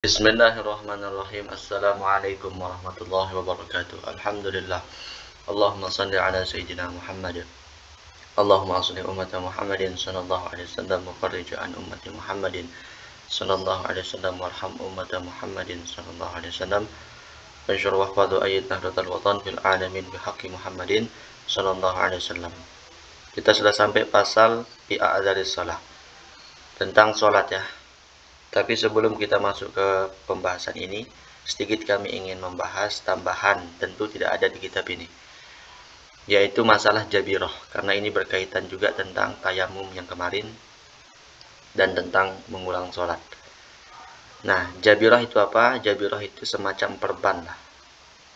Bismillahirrahmanirrahim. Assalamualaikum warahmatullahi wabarakatuh. Alhamdulillah. Allahumma salli ala Sayyidina Muhammad. Allahumma asli ummata Muhammadin sallallahu alaihi wasallam wa farrij an ummati Muhammadin sallallahu alaihi wasallam warham ummata Muhammadin sallallahu alaihi wasallam. Ansyur wahfadhu ayat nahdlatul watan fil alamin bihaqqi Muhammadin sallallahu alaihi wasallam. Kita sudah sampai pasal fi a'dzaris shalah. Tentang salat ya. Tapi sebelum kita masuk ke pembahasan ini, sedikit kami ingin membahas tambahan, tentu tidak ada di kitab ini, yaitu masalah jabiroh, karena ini berkaitan juga tentang tayamum yang kemarin dan tentang mengulang sholat. Nah, jabiroh itu apa? Jabiroh itu semacam perban lah,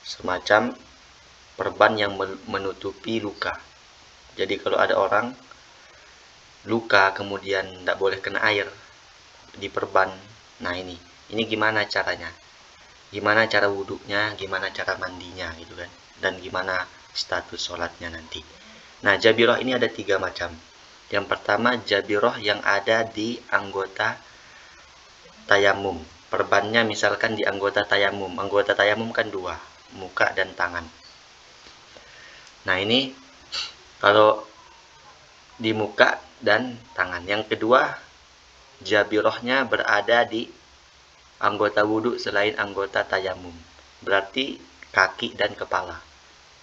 semacam perban yang menutupi luka. Jadi kalau ada orang luka kemudian tidak boleh kena air, diperban. Nah ini gimana caranya, gimana cara wudhunya, gimana cara mandinya gitu kan, dan gimana status sholatnya nanti. Nah, jabiroh ini ada 3 macam. Yang pertama, jabiroh yang ada di anggota tayamum. Perbannya misalkan di anggota tayamum. Anggota tayamum kan 2, muka dan tangan. Nah ini kalau di muka dan tangan. Yang kedua, jabirohnya berada di anggota wudhu selain anggota tayamum. Berarti kaki dan kepala.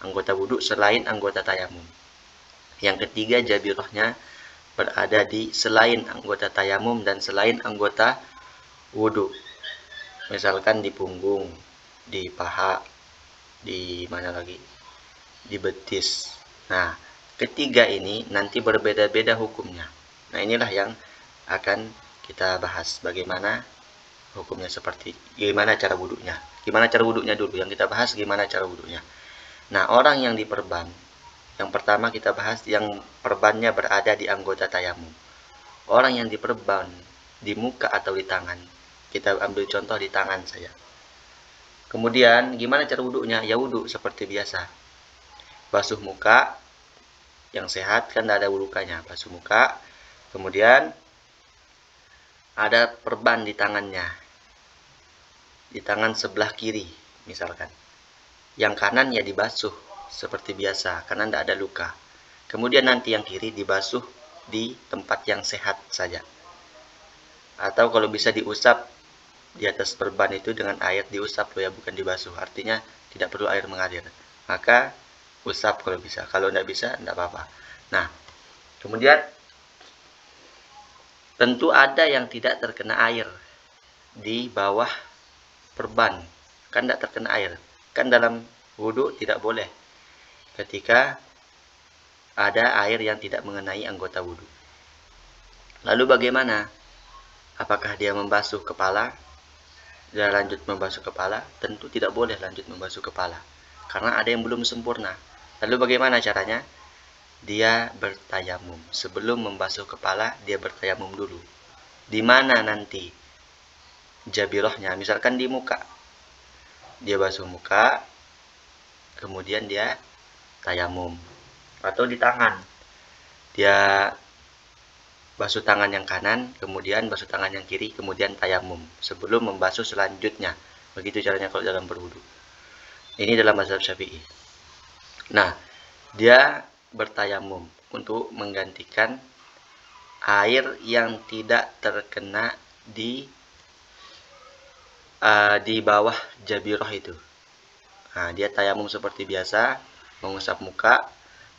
Anggota wudhu selain anggota tayamum. Yang ketiga, jabirohnya berada di selain anggota tayamum dan selain anggota wudhu. Misalkan di punggung, di paha, di mana lagi? Di betis. Nah, ketiga ini nanti berbeda-beda hukumnya. Nah, inilah yang akan kita bahas, bagaimana hukumnya, seperti gimana cara wudhunya. Gimana cara wudhunya dulu yang kita bahas, gimana cara wudhunya. Nah, orang yang diperban, yang pertama kita bahas yang perbannya berada di anggota tayamum. Orang yang diperban di muka atau di tangan, kita ambil contoh di tangan saja. Kemudian gimana cara wudhunya? Ya wudhu seperti biasa, basuh muka yang sehat, kan tidak ada lukanya, basuh muka. Kemudian ada perban di tangannya, di tangan sebelah kiri misalkan. Yang kanan ya dibasuh seperti biasa, karena tidak ada luka. Kemudian nanti yang kiri dibasuh di tempat yang sehat saja. Atau kalau bisa diusap di atas perban itu dengan air, diusap loh ya, bukan dibasuh. Artinya tidak perlu air mengalir. Maka usap kalau bisa. Kalau tidak bisa, tidak apa-apa. Nah, kemudian tentu ada yang tidak terkena air di bawah perban, kan tidak terkena air. Kan dalam wudhu tidak boleh ketika ada air yang tidak mengenai anggota wudhu. Lalu bagaimana? Apakah dia membasuh kepala? Dia lanjut membasuh kepala? Tentu tidak boleh lanjut membasuh kepala, karena ada yang belum sempurna. Lalu bagaimana caranya? Dia bertayamum. Sebelum membasuh kepala, dia bertayamum dulu. Di mana nanti jabirohnya? Misalkan di muka, dia basuh muka, kemudian dia tayamum. Atau di tangan, dia basuh tangan yang kanan, kemudian basuh tangan yang kiri, kemudian tayamum sebelum membasuh selanjutnya. Begitu caranya kalau dalam berwudu. Ini dalam mazhab Syafi'i. Nah, dia bertayamum untuk menggantikan air yang tidak terkena di bawah jabiroh itu. Nah, dia tayamum seperti biasa, mengusap muka,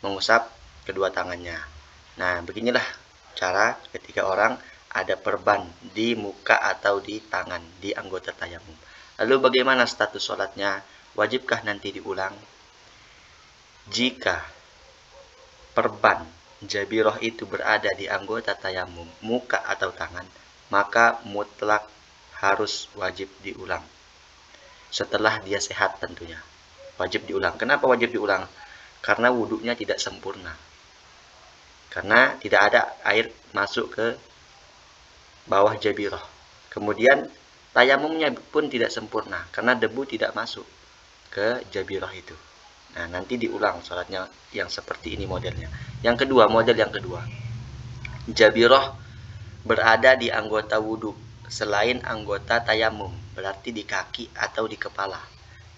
mengusap kedua tangannya. Nah, beginilah cara ketika orang ada perban di muka atau di tangan, di anggota tayamum. Lalu bagaimana status sholatnya? Wajibkah nanti diulang? Jika perban jabiroh itu berada di anggota tayamum, muka atau tangan, maka mutlak harus wajib diulang. Setelah dia sehat tentunya, wajib diulang. Kenapa wajib diulang? Karena wudhunya tidak sempurna. Karena tidak ada air masuk ke bawah jabiroh. Kemudian tayamumnya pun tidak sempurna, karena debu tidak masuk ke jabiroh itu. Nah, nanti diulang sholatnya yang seperti ini modelnya. Model yang kedua, jabiroh berada di anggota wudhu. selain anggota tayamum, berarti di kaki atau di kepala.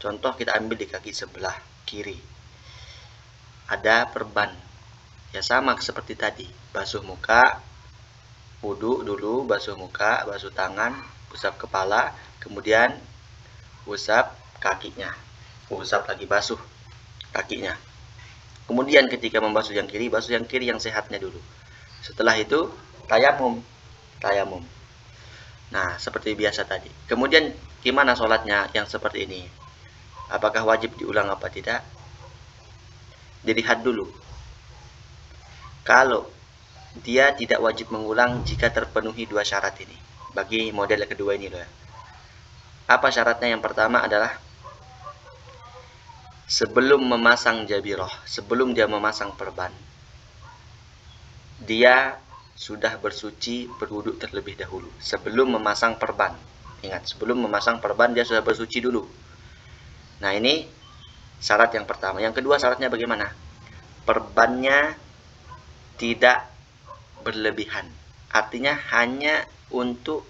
Contoh kita ambil di kaki sebelah kiri. Ada perban. Ya sama seperti tadi, basuh muka, wudhu dulu, basuh muka, basuh tangan, usap kepala, kemudian usap kakinya. Usap lagi, basuh kakinya. Kemudian ketika membasuh yang kiri, basuh yang kiri yang sehatnya dulu. Setelah itu tayamum. Nah, seperti biasa tadi. Kemudian gimana sholatnya yang seperti ini? Apakah wajib diulang apa tidak? Dilihat dulu. Kalau dia tidak wajib mengulang jika terpenuhi dua syarat ini. Bagi model kedua ini loh ya. Apa syaratnya? Yang pertama adalah sebelum memasang jabiroh, sebelum dia memasang perban, dia sudah bersuci berwudu terlebih dahulu sebelum memasang perban. Ingat, sebelum memasang perban dia sudah bersuci dulu. Nah, ini syarat yang pertama. Yang kedua syaratnya bagaimana? Perbannya tidak berlebihan. Artinya hanya untuk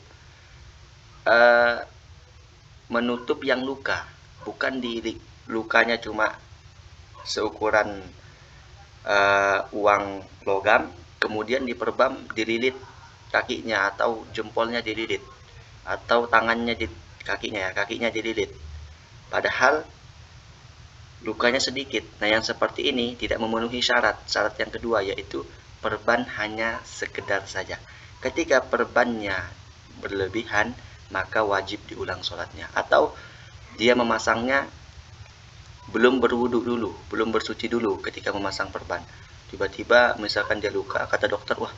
menutup yang luka, bukan di lukanya cuma seukuran uang logam, kemudian diperbam, dililit kakinya atau jempolnya dililit, atau tangannya di kakinya ya, kakinya dililit. Padahal lukanya sedikit. Nah, yang seperti ini tidak memenuhi syarat. Syarat yang kedua yaitu perban hanya sekedar saja. Ketika perbannya berlebihan, maka wajib diulang sholatnya. Atau dia memasangnya belum berwudu dulu, belum bersuci dulu ketika memasang perban. Tiba-tiba misalkan dia luka, kata dokter, wah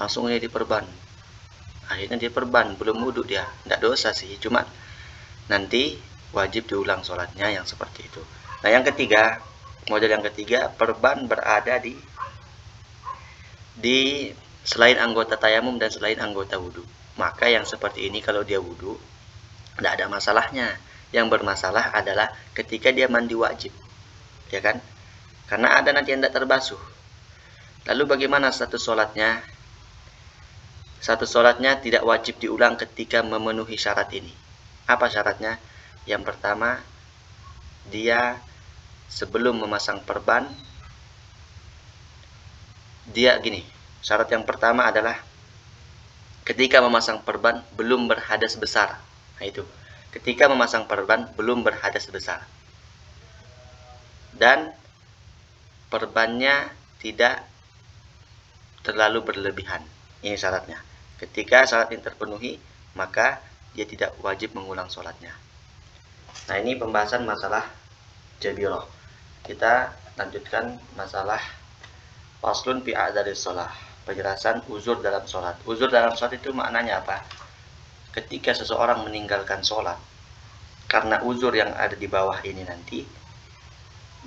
langsung dia diperban. Akhirnya dia perban, belum wudu dia. Tidak dosa sih, cuma nanti wajib diulang sholatnya yang seperti itu. Nah, yang ketiga, model yang ketiga, perban berada di selain anggota tayamum dan selain anggota wudu. Maka yang seperti ini kalau dia wudu, tidak ada masalahnya. Yang bermasalah adalah ketika dia mandi wajib, ya kan? Karena ada nanti yang tidak terbasuh. Lalu bagaimana status sholatnya? Status sholatnya tidak wajib diulang ketika memenuhi syarat ini. Apa syaratnya? Yang pertama, dia sebelum memasang perban, dia gini. Syarat yang pertama adalah ketika memasang perban belum berhadas besar. Nah, itu. Ketika memasang perban belum berhadas besar. Dan perbannya tidak terlalu berlebihan. Ini syaratnya. Ketika syarat ini terpenuhi, maka dia tidak wajib mengulang sholatnya. Nah, ini pembahasan masalah jabiroh. Kita lanjutkan masalah faslun fi a'dharis shalah. Penjelasan uzur dalam sholat. Uzur dalam sholat itu maknanya apa? Ketika seseorang meninggalkan sholat karena uzur yang ada di bawah ini nanti,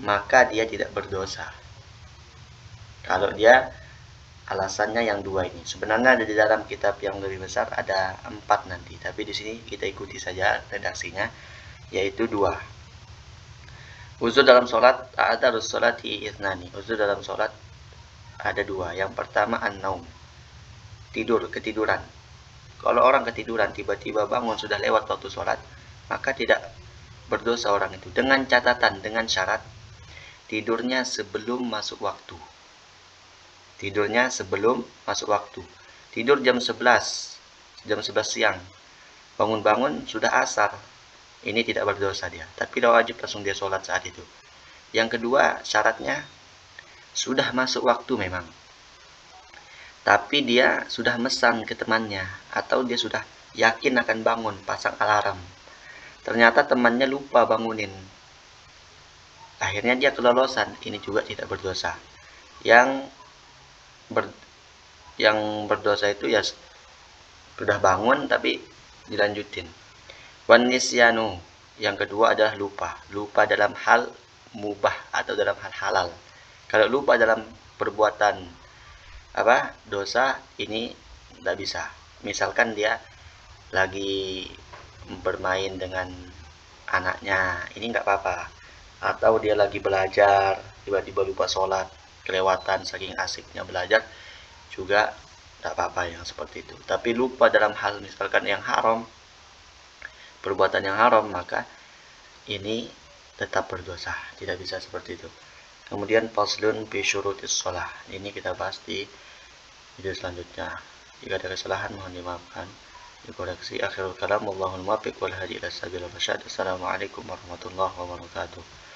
maka dia tidak berdosa. Kalau dia alasannya yang dua ini. Sebenarnya ada di dalam kitab yang lebih besar ada 4 nanti, tapi di sini kita ikuti saja redaksinya, yaitu 2. Uzur dalam sholat, a'dharus sholati ithnani. Uzur dalam sholat ada 2. Yang pertama an-naum, ketiduran. Kalau orang ketiduran tiba-tiba bangun sudah lewat waktu sholat, maka tidak berdosa orang itu. Dengan catatan, dengan syarat tidurnya sebelum masuk waktu. Tidurnya sebelum masuk waktu. Tidur jam 11 siang. Bangun-bangun sudah asar. Ini tidak berdosa dia. Tapi wajib langsung dia sholat saat itu. Yang kedua, syaratnya sudah masuk waktu memang. Tapi dia sudah mesan ke temannya, atau dia sudah yakin akan bangun, pasang alarm. Ternyata temannya lupa bangunin. Akhirnya dia kelolosan, ini juga tidak berdosa. Yang berdosa itu ya sudah bangun tapi dilanjutin. Wan nisyanu, yang kedua adalah lupa dalam hal mubah atau dalam hal halal. Kalau lupa dalam perbuatan dosa, ini tidak bisa. Misalkan dia lagi bermain dengan anaknya, ini nggak apa-apa. Atau dia lagi belajar, tiba-tiba lupa sholat, kelewatan saking asiknya belajar, juga tak apa-apa yang seperti itu. Tapi lupa dalam hal misalkan yang haram, perbuatan yang haram, maka ini tetap berdosa, tidak bisa seperti itu. Kemudian faslun bi syurutis shalah. Ini kita bahas di video selanjutnya. Jika ada kesalahan mohon dimaafkan, dikoreksi. Akhirul kalam, wallahul muwaffiq wal hadi ila sabil rasyad. Assalamualaikum warahmatullahi wabarakatuh.